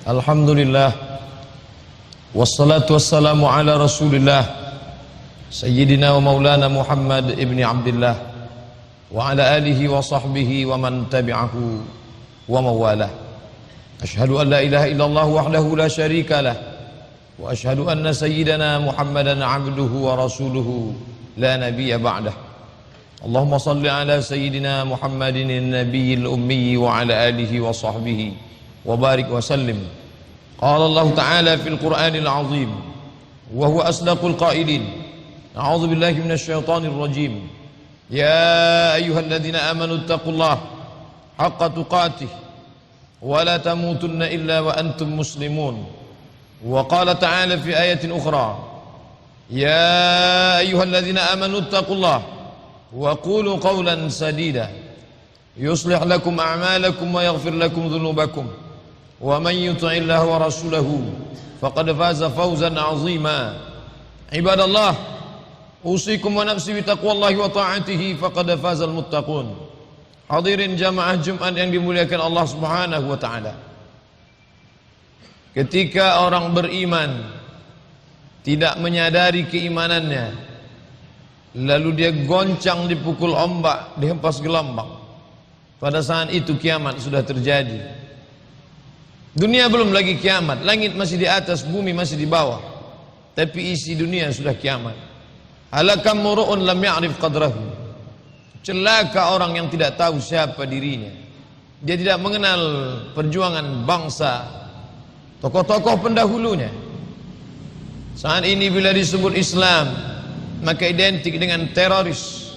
Alhamdulillah, wassalatu wassalamu ala rasulillah Sayyidina wa maulana Muhammad ibn Abdullah wa ala alihi wa sahbihi wa man tabi'ahu wa mawalah. Ashhadu an la ilaha illallah wahdahu la syarika lah wa ashhadu anna sayyidana Muhammadan abduhu wa rasuluhu la nabiyya ba'dah. Allahumma salli ala sayyidina Muhammadin an-nabiyil ummi wa ala alihi wa sahbihi وبارك وسلم. قال الله تعالى في القرآن العظيم وهو أصدق القائلين: أعوذ بالله من الشيطان الرجيم. يا أيها الذين آمنوا اتقوا الله حق تقاته ولا تموتن إلا وأنتم مسلمون. وقال تعالى في آية أخرى: يا أيها الذين آمنوا اتقوا الله وقولوا قولا سديدا يصلح لكم أعمالكم ويغفر لكم ذنوبكم ومن يطع الله ورسوله فقد فاز فوزا عظيما. عباد الله، أوصيكم ونفسي بتقوى الله وطاعته فقد فاز المتقون. Hadirin jamaah Jumat yang dimuliakan Allah Subhanahu wa taala. Ketika orang beriman tidak menyadari keimanannya, lalu dia goncang dipukul ombak, dihempas gelombang, pada saat itu kiamat sudah terjadi. Dunia belum lagi kiamat, langit masih di atas, bumi masih di bawah, tapi isi dunia sudah kiamat. Halakam muru'un lam ya'rif qadrahu. Celaka orang yang tidak tahu siapa dirinya. Dia tidak mengenal perjuangan bangsa, tokoh-tokoh pendahulunya. Saat ini bila disebut Islam, maka identik dengan teroris,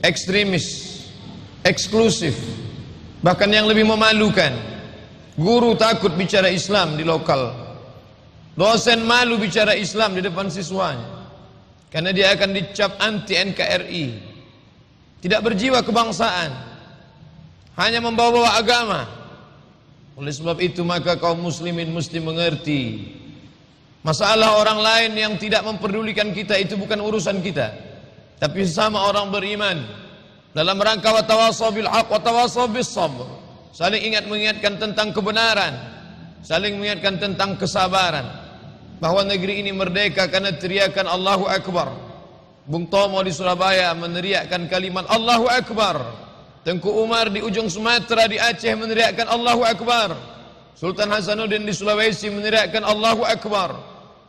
ekstremis, eksklusif. Bahkan yang lebih memalukan, guru takut bicara Islam di lokal, dosen malu bicara Islam di depan siswanya, karena dia akan dicap anti NKRI, tidak berjiwa kebangsaan, hanya membawa-bawa agama. Oleh sebab itu maka kaum muslimin mesti mengerti, masalah orang lain yang tidak memperdulikan kita itu bukan urusan kita, tapi sesama orang beriman dalam rangka wa tawasaw bil haq wa tawasaw bis sabr, saling mengingatkan tentang kebenaran, saling mengingatkan tentang kesabaran, bahwa negeri ini merdeka karena teriakan Allahu Akbar. Bung Tomo di Surabaya meneriakkan kalimat Allahu Akbar. Tengku Umar di ujung Sumatera di Aceh meneriakkan Allahu Akbar. Sultan Hasanuddin di Sulawesi meneriakkan Allahu Akbar.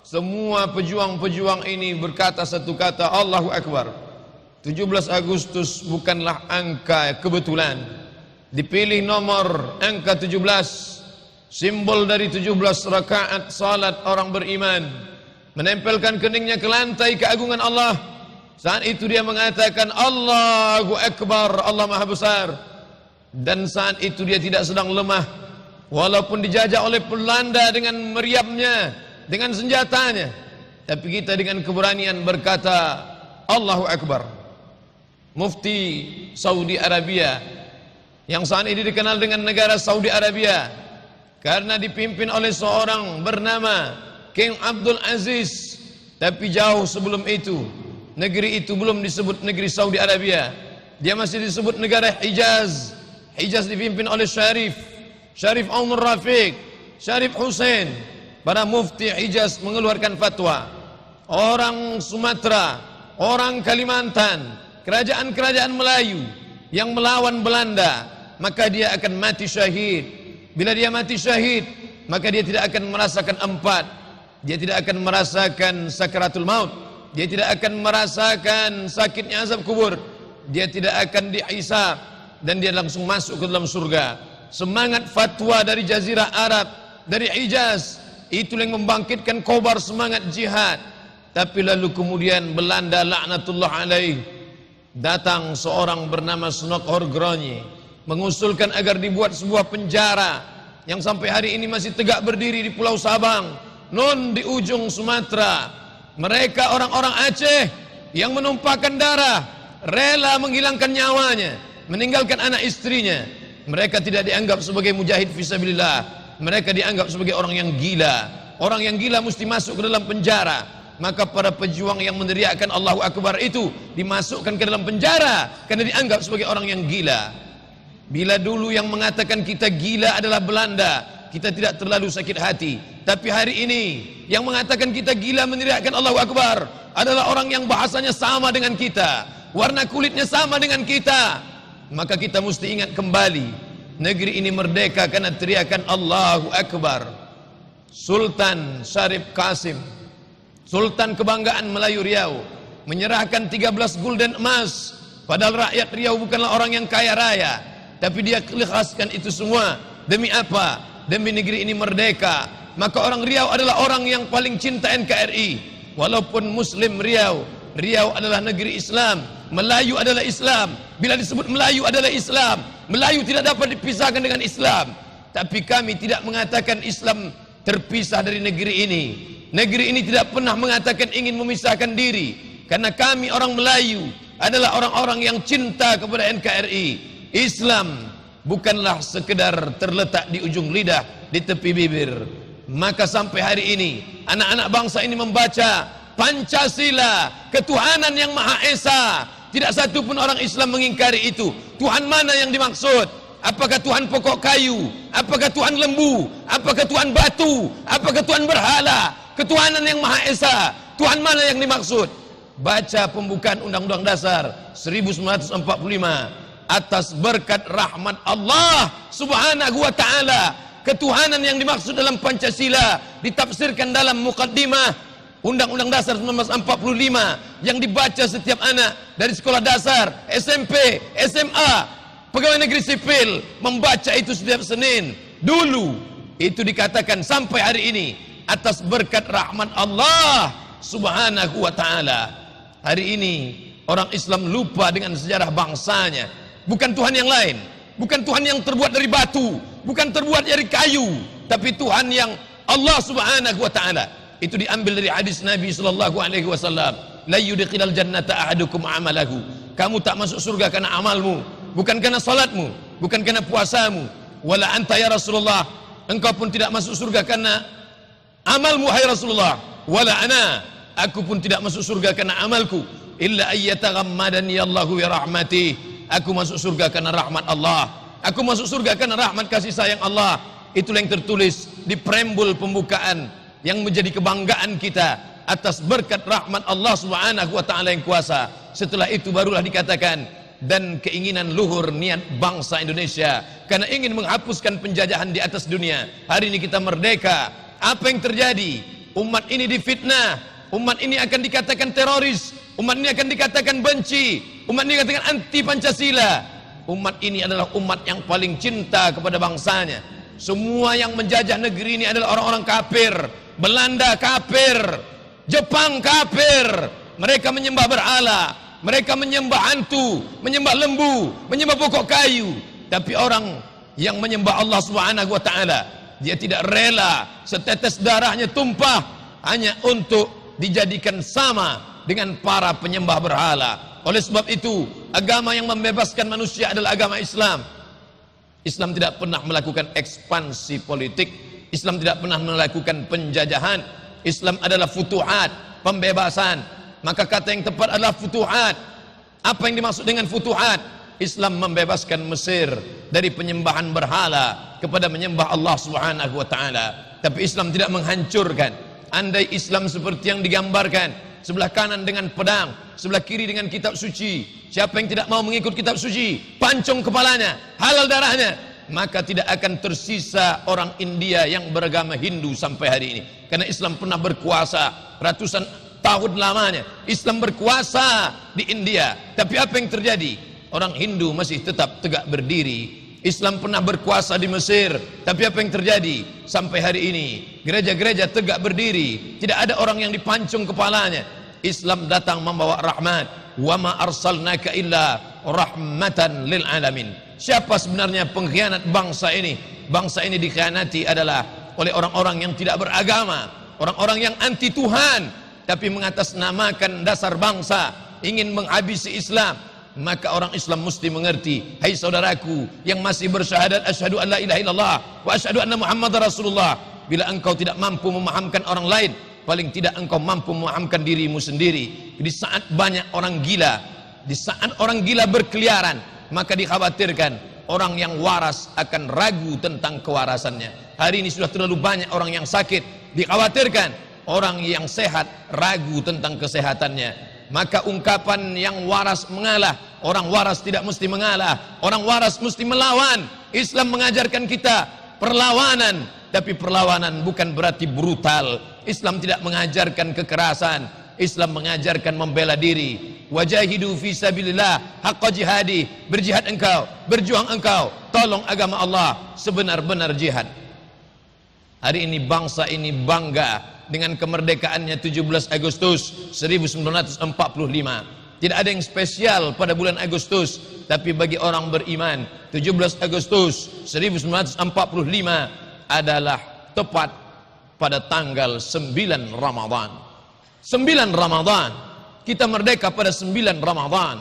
Semua pejuang-pejuang ini berkata satu kata, Allahu Akbar. 17 Agustus bukanlah angka kebetulan. Dipilih nomor angka 17, simbol dari 17 rakaat salat orang beriman, menempelkan keningnya ke lantai keagungan Allah. Saat itu dia mengatakan Allahu Akbar, Allah Maha Besar. Dan saat itu dia tidak sedang lemah, walaupun dijajah oleh Belanda dengan meriamnya, dengan senjatanya, tapi kita dengan keberanian berkata Allahu Akbar. Mufti Saudi Arabia, yang saat ini dikenal dengan negara Saudi Arabia karena dipimpin oleh seorang bernama King Abdul Aziz, tapi jauh sebelum itu negeri itu belum disebut negeri Saudi Arabia, dia masih disebut negara Hijaz. Hijaz dipimpin oleh Syarif Umar Rafiq, Syarif Hussein. Para mufti Hijaz mengeluarkan fatwa, orang Sumatera, orang Kalimantan, kerajaan-kerajaan Melayu yang melawan Belanda, maka dia akan mati syahid. Bila dia mati syahid, maka dia tidak akan merasakan empat. Dia tidak akan merasakan sakaratul maut. Dia tidak akan merasakan sakitnya azab kubur. Dia tidak akan dihisab, dan dia langsung masuk ke dalam surga. Semangat fatwa dari Jazirah Arab, dari Hijaz, itu yang membangkitkan kobar semangat jihad. Tapi lalu kemudian Belanda laknatullah alaih, datang seorang bernama Snokhor Gronje, mengusulkan agar dibuat sebuah penjara yang sampai hari ini masih tegak berdiri di Pulau Sabang, non di ujung Sumatera. Mereka orang-orang Aceh yang menumpahkan darah, rela menghilangkan nyawanya, meninggalkan anak istrinya. Mereka tidak dianggap sebagai mujahid fisabilillah, mereka dianggap sebagai orang yang gila. Orang yang gila mesti masuk ke dalam penjara. Maka para pejuang yang meneriakkan Allahu Akbar itu dimasukkan ke dalam penjara karena dianggap sebagai orang yang gila. Bila dulu yang mengatakan kita gila adalah Belanda, kita tidak terlalu sakit hati. Tapi hari ini yang mengatakan kita gila meneriakkan Allahu Akbar adalah orang yang bahasanya sama dengan kita, warna kulitnya sama dengan kita. Maka kita mesti ingat kembali, negeri ini merdeka karena teriakan Allahu Akbar. Sultan Syarif Qasim, Sultan kebanggaan Melayu Riau, menyerahkan 13 gulden emas. Padahal rakyat Riau bukanlah orang yang kaya raya, tapi dia ikhlaskan itu semua. Demi apa? Demi negeri ini merdeka. Maka orang Riau adalah orang yang paling cinta NKRI. Walaupun Muslim Riau, Riau adalah negeri Islam, Melayu adalah Islam. Bila disebut Melayu adalah Islam, Melayu tidak dapat dipisahkan dengan Islam. Tapi kami tidak mengatakan Islam terpisah dari negeri ini. Negeri ini tidak pernah mengatakan ingin memisahkan diri, karena kami orang Melayu adalah orang-orang yang cinta kepada NKRI. Islam bukanlah sekedar terletak di ujung lidah, di tepi bibir. Maka sampai hari ini anak-anak bangsa ini membaca Pancasila, ketuhanan yang Maha Esa. Tidak satu pun orang Islam mengingkari itu. Tuhan mana yang dimaksud? Apakah Tuhan pokok kayu? Apakah Tuhan lembu? Apakah Tuhan batu? Apakah Tuhan berhala? Ketuhanan yang Maha Esa, Tuhan mana yang dimaksud? Baca pembukaan Undang-Undang Dasar 1945. Atas berkat rahmat Allah Subhanahu wa ta'ala, ketuhanan yang dimaksud dalam Pancasila ditafsirkan dalam mukaddimah Undang-Undang Dasar 1945 yang dibaca setiap anak dari sekolah dasar, SMP, SMA, pegawai negeri sipil membaca itu setiap Senin. Dulu itu dikatakan sampai hari ini atas berkat rahmat Allah Subhanahu wa ta'ala. Hari ini orang Islam lupa dengan sejarah bangsanya. Bukan Tuhan yang lain, bukan Tuhan yang terbuat dari batu, bukan terbuat dari kayu, tapi Tuhan yang Allah Subhanahu wa ta'ala. Itu diambil dari hadis Nabi sallallahu alaihi wasallam, la yudkhilal jannata ahadukum amalahu. Kamu tak masuk surga karena amalmu, bukan karena salatmu, bukan karena puasamu. Wala anta ya Rasulullah, engkau pun tidak masuk surga karena amalmu hai Rasulullah. Wala ana, aku pun tidak masuk surga karena amalku. Illa ayyataghammadani Allahu bi rahmatih. Aku masuk surga karena rahmat Allah. Aku masuk surga karena rahmat kasih sayang Allah. Itulah yang tertulis di preambul pembukaan yang menjadi kebanggaan kita atas berkat rahmat Allah Subhanahu wa ta'ala yang kuasa. Setelah itu barulah dikatakan, dan keinginan luhur niat bangsa Indonesia karena ingin menghapuskan penjajahan di atas dunia. Hari ini kita merdeka. Apa yang terjadi? Umat ini difitnah, umat ini akan dikatakan teroris, umat ini akan dikatakan benci, umat ini dikatakan anti Pancasila. Umat ini adalah umat yang paling cinta kepada bangsanya. Semua yang menjajah negeri ini adalah orang-orang kafir. Belanda kafir, Jepang kafir. Mereka menyembah berhala, mereka menyembah hantu, menyembah lembu, menyembah pokok kayu. Tapi orang yang menyembah Allah Subhanahu wa ta'ala, dia tidak rela setetes darahnya tumpah hanya untuk dijadikan sama dengan para penyembah berhala. Oleh sebab itu, agama yang membebaskan manusia adalah agama Islam. Islam tidak pernah melakukan ekspansi politik, Islam tidak pernah melakukan penjajahan. Islam adalah futuhat, pembebasan. Maka kata yang tepat adalah futuhat. Apa yang dimaksud dengan futuhat? Islam membebaskan Mesir dari penyembahan berhala kepada menyembah Allah Subhanahu wa ta'ala. Tapi Islam tidak menghancurkan. Andai Islam seperti yang digambarkan, sebelah kanan dengan pedang, sebelah kiri dengan kitab suci, siapa yang tidak mau mengikut kitab suci, pancung kepalanya, halal darahnya, maka tidak akan tersisa orang India yang beragama Hindu sampai hari ini. Karena Islam pernah berkuasa ratusan tahun lamanya. Islam berkuasa di India. Tapi apa yang terjadi? Orang Hindu masih tetap tegak berdiri. Islam pernah berkuasa di Mesir, tapi apa yang terjadi? Sampai hari ini gereja-gereja tegak berdiri, tidak ada orang yang dipancung kepalanya. Islam datang membawa rahmat. Wa ma arsalnaka illa rahmatan lil alamin. Siapa sebenarnya pengkhianat bangsa ini? Bangsa ini dikhianati adalah oleh orang-orang yang tidak beragama, orang-orang yang anti Tuhan, tapi mengatasnamakan dasar bangsa, ingin menghabisi Islam. Maka orang Islam mesti mengerti, hai saudaraku yang masih bersyahadat asyhadu an la ilaha illallah wa asyhadu anna muhammadar rasulullah, bila engkau tidak mampu memahamkan orang lain, paling tidak engkau mampu memahamkan dirimu sendiri. Di saat banyak orang gila, di saat orang gila berkeliaran, maka dikhawatirkan orang yang waras akan ragu tentang kewarasannya. Hari ini sudah terlalu banyak orang yang sakit, dikhawatirkan orang yang sehat ragu tentang kesehatannya. Maka ungkapan yang waras mengalah, orang waras tidak mesti mengalah, orang waras mesti melawan. Islam mengajarkan kita perlawanan, tapi perlawanan bukan berarti brutal. Islam tidak mengajarkan kekerasan, Islam mengajarkan membela diri. Wajahidu fi sabilillah haqqa jihadi, berjihad engkau, berjuang engkau, tolong agama Allah sebenar-benar jihad. Hari ini bangsa ini bangga dengan kemerdekaannya 17 Agustus 1945. Tidak ada yang spesial pada bulan Agustus, tapi bagi orang beriman 17 Agustus 1945 adalah tepat pada tanggal 9 Ramadan. 9 Ramadan, kita merdeka pada 9 Ramadan.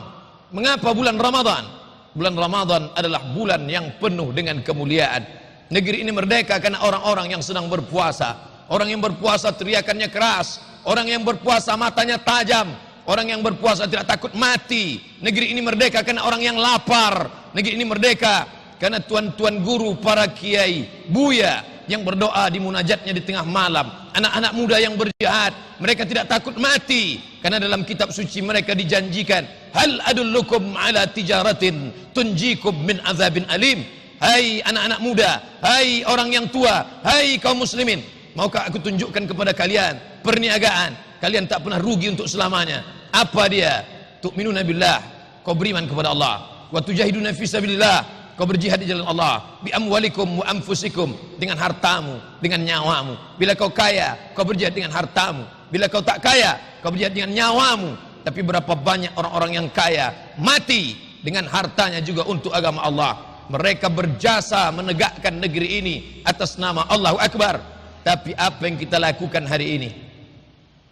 Mengapa bulan Ramadan? Bulan Ramadan adalah bulan yang penuh dengan kemuliaan. Negeri ini merdeka karena orang-orang yang sedang berpuasa. Orang yang berpuasa teriakannya keras, orang yang berpuasa matanya tajam, orang yang berpuasa tidak takut mati. Negeri ini merdeka karena orang yang lapar. Negeri ini merdeka karena tuan-tuan guru, para kiai, buya yang berdoa di munajatnya di tengah malam. Anak-anak muda yang berjihad, mereka tidak takut mati karena dalam kitab suci mereka dijanjikan, hal adullukum ala tijaratin tunjikum min azabin alim. Hai anak-anak muda, hai orang yang tua, hai kaum muslimin, maukah aku tunjukkan kepada kalian perniagaan kalian tak pernah rugi untuk selamanya? Apa dia? Tu'minuna billah, kau beriman kepada Allah, wa tujahiduna fi sabilillah, kau berjihad di jalan Allah, bi amwalikum wa anfusikum, dengan hartamu, dengan nyawamu. Bila kau kaya, kau berjihad dengan hartamu. Bila kau tak kaya, kau berjihad dengan nyawamu. Tapi berapa banyak orang-orang yang kaya mati dengan hartanya juga untuk agama Allah. Mereka berjasa menegakkan negeri ini atas nama Allahu Akbar. Tapi apa yang kita lakukan hari ini?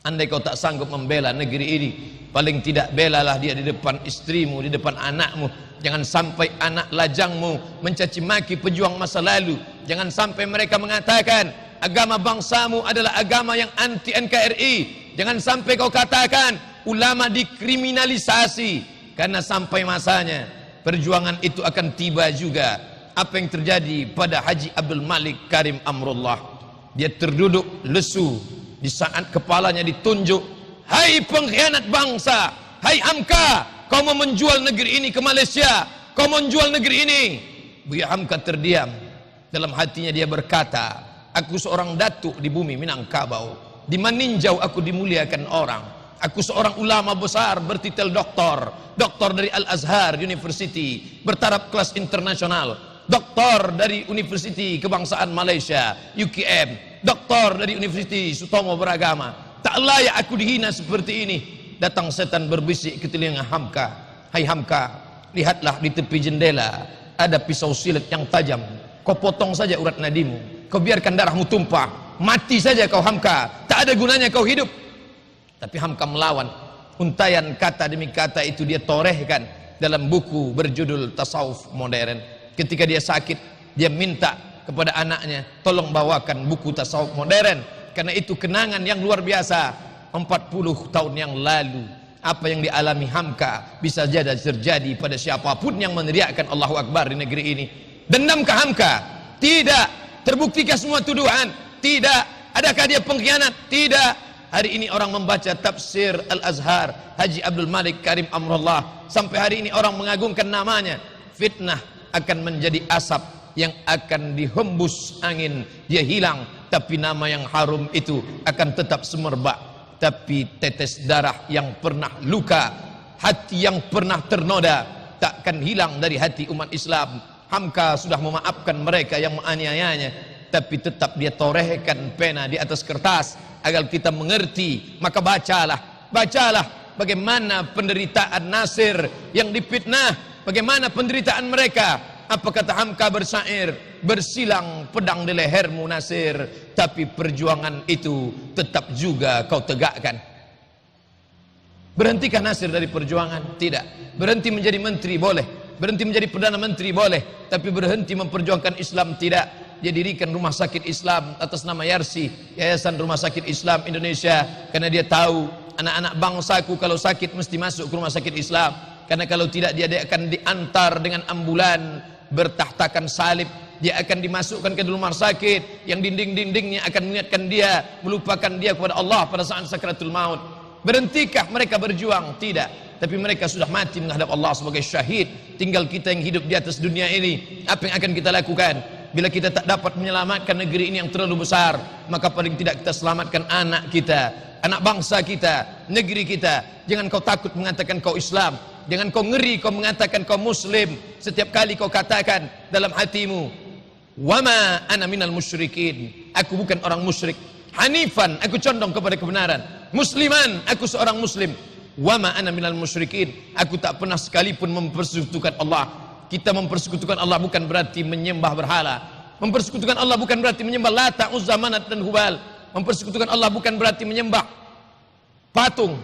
Andai kau tak sanggup membela negeri ini, paling tidak belalah dia di depan istrimu, di depan anakmu. Jangan sampai anak lajangmu mencaci maki pejuang masa lalu. Jangan sampai mereka mengatakan agama bangsamu adalah agama yang anti NKRI. Jangan sampai kau katakan ulama dikriminalisasi, karena sampai masanya perjuangan itu akan tiba juga. Apa yang terjadi pada Haji Abdul Malik Karim Amrullah? Dia terduduk lesu di saat kepalanya ditunjuk, hai pengkhianat bangsa, hai Hamka, kau mau menjual negeri ini ke Malaysia, kau mau menjual negeri ini. Buya Hamka terdiam. Dalam hatinya dia berkata, aku seorang datuk di bumi Minangkabau, di Maninjau aku dimuliakan orang. Aku seorang ulama besar bertitel doktor, doktor dari Al-Azhar University, bertaraf kelas internasional, doktor dari Universiti Kebangsaan Malaysia, UKM, doktor dari Universiti Sutomo Beragama. Tak layak aku dihina seperti ini. Datang setan berbisik ke telinga Hamka, hai Hamka, lihatlah di tepi jendela ada pisau silet yang tajam. Kau potong saja urat nadimu, kau biarkan darahmu tumpah, mati saja kau Hamka, tak ada gunanya kau hidup. Tapi Hamka melawan. Untayan kata demi kata itu dia torehkan dalam buku berjudul Tasawuf Modern. Ketika dia sakit, dia minta kepada anaknya, tolong bawakan buku Tasawuf Modern, karena itu kenangan yang luar biasa. 40 tahun yang lalu, apa yang dialami Hamka bisa jadi terjadi pada siapapun yang meneriakkan Allahu Akbar di negeri ini. Dendamkah Hamka? Tidak. Terbuktikah semua tuduhan? Tidak. Adakah dia pengkhianat? Tidak. Hari ini orang membaca tafsir Al-Azhar Haji Abdul Malik Karim Amrullah, sampai hari ini orang mengagungkan namanya. Fitnah akan menjadi asap yang akan dihembus angin, dia hilang, tapi nama yang harum itu akan tetap semerbak. Tapi tetes darah yang pernah luka, hati yang pernah ternoda, takkan hilang dari hati umat Islam. Hamka sudah memaafkan mereka yang menganiayanya, tapi tetap dia torehkan pena di atas kertas agar kita mengerti. Maka bacalah bagaimana penderitaan Nasir yang difitnah, bagaimana penderitaan mereka. Apa kata Hamka bersair, bersilang pedang di lehermu Nasir, tapi perjuangan itu tetap juga kau tegakkan. Berhentikah Nasir dari perjuangan? Tidak. Berhenti menjadi menteri boleh, berhenti menjadi perdana menteri boleh, tapi berhenti memperjuangkan Islam tidak. Dia dirikan rumah sakit Islam atas nama Yarsi, Yayasan Rumah Sakit Islam Indonesia, karena dia tahu anak-anak bangsaku kalau sakit mesti masuk ke rumah sakit Islam, karena kalau tidak dia akan diantar dengan ambulan bertahtakan salib. Dia akan dimasukkan ke dalam rumah sakit yang dinding-dindingnya akan mengingatkan dia, melupakan dia kepada Allah pada saat sakratul maut. Berhentikah mereka berjuang? Tidak. Tapi mereka sudah mati menghadap Allah sebagai syahid. Tinggal kita yang hidup di atas dunia ini. Apa yang akan kita lakukan? Bila kita tak dapat menyelamatkan negeri ini yang terlalu besar, maka paling tidak kita selamatkan anak kita, anak bangsa kita, negeri kita. Jangan kau takut mengatakan kau Islam. Jangan kau ngeri kau mengatakan kau Muslim. Setiap kali kau katakan dalam hatimu, wama ana minal musyrikin, aku bukan orang musyrik. Hanifan, aku condong kepada kebenaran. Musliman, aku seorang muslim. Wama ana minal musyrikin, aku tak pernah sekalipun mempersekutukan Allah. Kita mempersekutukan Allah bukan berarti menyembah berhala. Mempersekutukan Allah bukan berarti menyembah Lata, Uzza, Manat dan Hubal. Mempersekutukan Allah bukan berarti menyembah patung.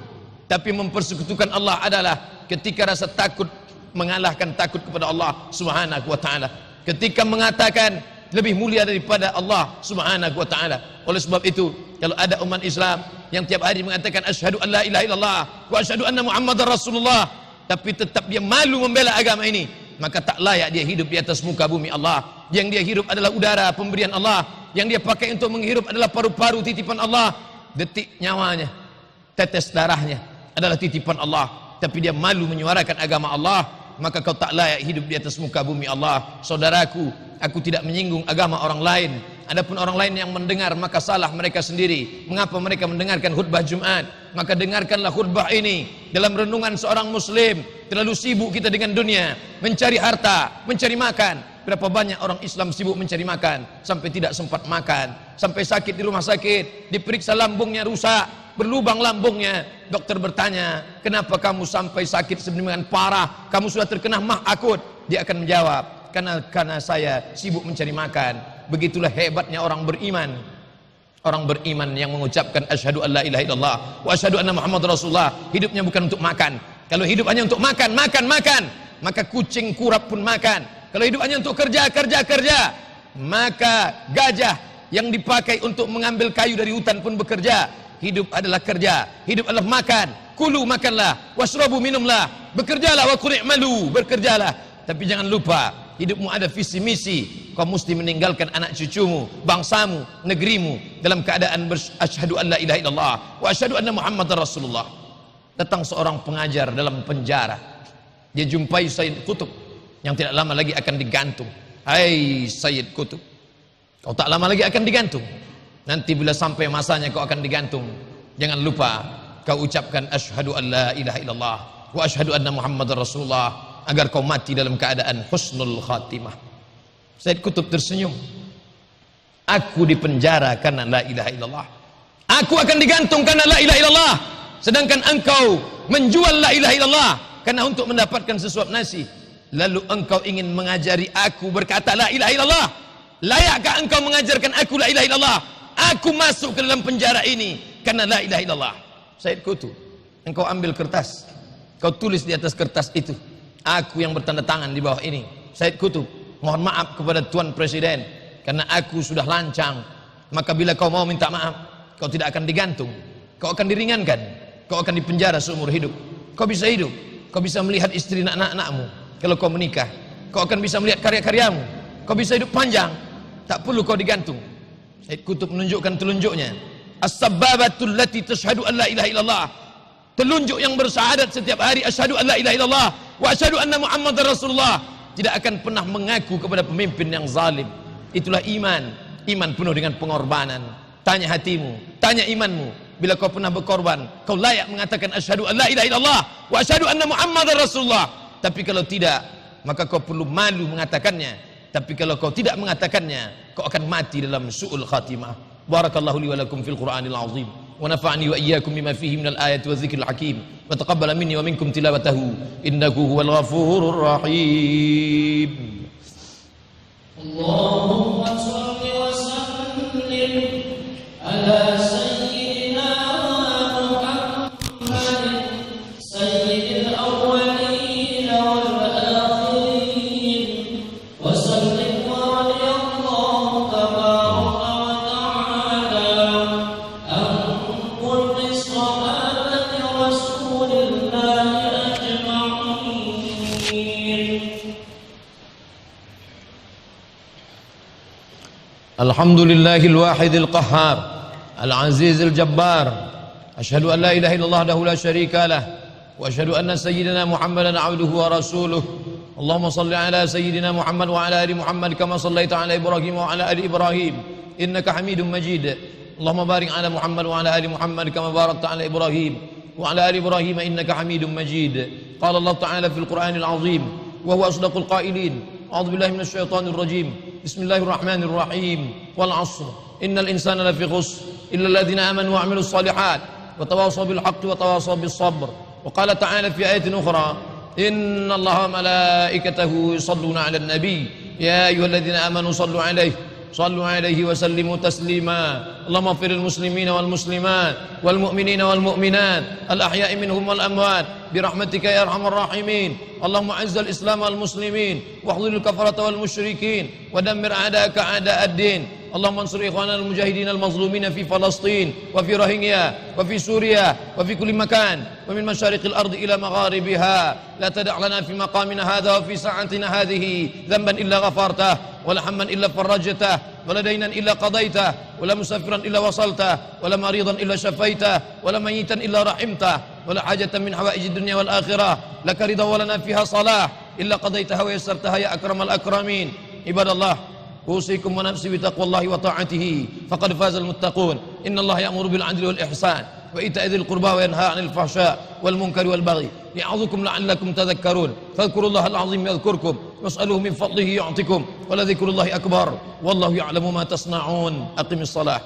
Tapi mempersekutukan Allah adalah ketika rasa takut mengalahkan takut kepada Allah Subhanahu wa taala. Ketika mengatakan lebih mulia daripada Allah Subhanahu wa taala. Oleh sebab itu, kalau ada umat Islam yang tiap hari mengatakan asyhadu an la ilaha illallah wa asyhadu anna Muhammadar Rasulullah, tapi tetap dia malu membela agama ini, maka tak layak dia hidup di atas muka bumi Allah. Yang dia hidup adalah udara pemberian Allah. Yang dia pakai untuk menghirup adalah paru-paru titipan Allah. Detik nyawanya, tetes darahnya adalah titipan Allah. Tapi dia malu menyuarakan agama Allah, maka kau tak layak hidup di atas muka bumi Allah. Saudaraku, aku tidak menyinggung agama orang lain. Adapun orang lain yang mendengar, maka salah mereka sendiri. Mengapa mereka mendengarkan khutbah Jumat? Maka dengarkanlah khutbah ini dalam renungan seorang muslim. Terlalu sibuk kita dengan dunia, mencari harta, mencari makan. Berapa banyak orang Islam sibuk mencari makan sampai tidak sempat makan, sampai sakit di rumah sakit, diperiksa lambungnya rusak, berlubang lambungnya. Dokter bertanya, kenapa kamu sampai sakit sedemikian parah? Kamu sudah terkena mah akut. Dia akan menjawab, karena saya sibuk mencari makan. Begitulah hebatnya orang beriman. Orang beriman yang mengucapkan asyhadu an la ilaha illallah wa asyhadu anna Muhammadar Rasulullah, hidupnya bukan untuk makan. Kalau hidup hanya untuk makan, maka kucing kurap pun makan. Kalau hidup hanya untuk kerja, maka gajah yang dipakai untuk mengambil kayu dari hutan pun bekerja. Hidup adalah kerja, hidup adalah makan. Kulu, makanlah, washrabu, minumlah, bekerjalah, wa qul i'malu, bekerjalah. Tapi jangan lupa, hidupmu ada visi misi. Kau mesti meninggalkan anak cucumu, bangsamu, negerimu dalam keadaan asyhadu an la ilaha illallah wa asyhadu anna Muhammadar Rasulullah. Datang seorang pengajar dalam penjara. Dia jumpai Sayyid Qutb yang tidak lama lagi akan digantung. Hai Sayyid Qutb, kau tak lama lagi akan digantung. Nanti bila sampai masanya kau akan digantung, jangan lupa kau ucapkan asyhadu an la ilaha illallah wa asyhadu anna Muhammadar Rasulullah, agar kau mati dalam keadaan husnul khatimah. Sayyid Qutb tersenyum. Aku dipenjara karena la ilaha illallah. Aku akan digantung karena la ilaha illallah. Sedangkan engkau menjual la ilaha illallah karena untuk mendapatkan sesuap nasi. Lalu engkau ingin mengajari aku berkata la ilaha illallah. Layakkah engkau mengajarkan aku la ilaha illallah? Aku masuk ke dalam penjara ini karena la ilaha illallah. Sayyid Qutb, engkau ambil kertas, kau tulis di atas kertas itu, aku yang bertanda tangan di bawah ini. Sayyid Qutb, mohon maaf kepada Tuan Presiden karena aku sudah lancang. Maka bila kau mau minta maaf, kau tidak akan digantung, kau akan diringankan, kau akan dipenjara seumur hidup. Kau bisa hidup, kau bisa melihat istri dan anak-anakmu. Kalau kau menikah, kau akan bisa melihat karya-karyamu. Kau bisa hidup panjang, tak perlu kau digantung. Sayyid Qutb menunjukkan telunjuknya. As-sabbabatul lati tashhadu an la ilaha illallah. Telunjuk yang bersyahadat setiap hari asyhadu an la ilaha illallah wa asyhadu anna Muhammadar Rasulullah, tidak akan pernah mengaku kepada pemimpin yang zalim. Itulah iman. Iman penuh dengan pengorbanan. Tanya hatimu, tanya imanmu. Bila kau pernah berkorban, kau layak mengatakan asyhadu an la ilaha illallah wa asyhadu anna Muhammadar Rasulullah. Tapi kalau tidak, maka kau perlu malu mengatakannya. Tapi kalau kau tidak mengatakannya, kau akan mati dalam su'ul khatimah. Barakallahu li wa lakum fil Qur'anil azim wa nafa'ani wa iyyakum bima fihi minal ayati wa dzikril hakim wa taqabbala minni wa minkum tilawatahu innahu huwal ghafurur rahim. Allahumma shalli wa sallim ala sayyidina Muhammad sayyidil awwalin wal akhirin wa sallim wa radiyallahu tabaraka wa ta'ala an kulli sahabati rasulillahi ajma'in. Alhamdulillahil wahidil qahhar, al-azizil jabbar. Asyhadu an la ilaha illallah wahdahu la syarika lah, wa asyhadu anna sayyidina Muhammadan abduhu wa rasuluh. Allahumma salli ala sayyidina Muhammad wa ala ali Muhammad kama sallaita ala Ibrahim wa ala ali Ibrahim innaka Hamidum Majid. Allahumma barik ala Muhammad wa ala ali Muhammad kama barakta ala Ibrahim wa ala ali Ibrahim innaka Hamidum Majid. Qala Allah Ta'ala fil Qur'anil azim wa huwa asdaqul qailin. A'udzu billahi minasy syaithanir rajim. Bismillahirrahmanirrahim. Wal 'ashr. Innal insana lafi khusr illa alladhina amanu wa 'amilus shalihat wa tawasaw bil haqqi wa tawasaw bis sabr. Wa qala ta'ala fi ayatin ukhra, inna Allaha wa malaikatahu yusalluna 'alan nabi ya ayyuhalladzina amanu sallu 'alaihi wa sallimu taslima. Allahumma ighfir lil muslimina wal muslimat wal mu'minina wal mu'minat al ahya'i minhum wal amwat birahmatika ya arhamar rahimin. Allahumma a'izzal islam wal muslimin wahdhil kafarata wal musyrikin wa dammir a'da'aka a'da'ad din. Allahumma ansur ikhwana al mujahidin al mazlumin fi Palestin wa fi Rohingya wa fi Suriah wa fi kulli makan wa min masyariqil ardi ila magharibiha. La tada' lana fi maqamina hadha wa fi sa'atina hadhihi dhanban illa ghafartah wa la hamman illa farajtah wa la daynan illa qadaytah wa la musafiran illa wasaltah wa la maridan illa shafaitah wa la mayitan illa rahimtah wa la hajatan min hawaijid dunya wal akhirah laka ridha wa lana fiha salah illa qadaytaha wa yassartaha ya akramal akramin. Ibadallah, usikum wa nafsi bi taqwallahi wa ta'atihi faqad fazal muttaqun. Innallaha ya'muru bil 'adli wal ihsan wa ita'i dzil qurba wa yanha 'anil fahsya wal munkari wal baghi ya'udzukum la'allakum tadhakkarun. Fadhkurullahal 'azim yadhkurkum was'aluhu min fadlihi yu'tikum wa la dzikrullahi akbar wallahu ya'lamu ma tasna'un. Aqimis shalah.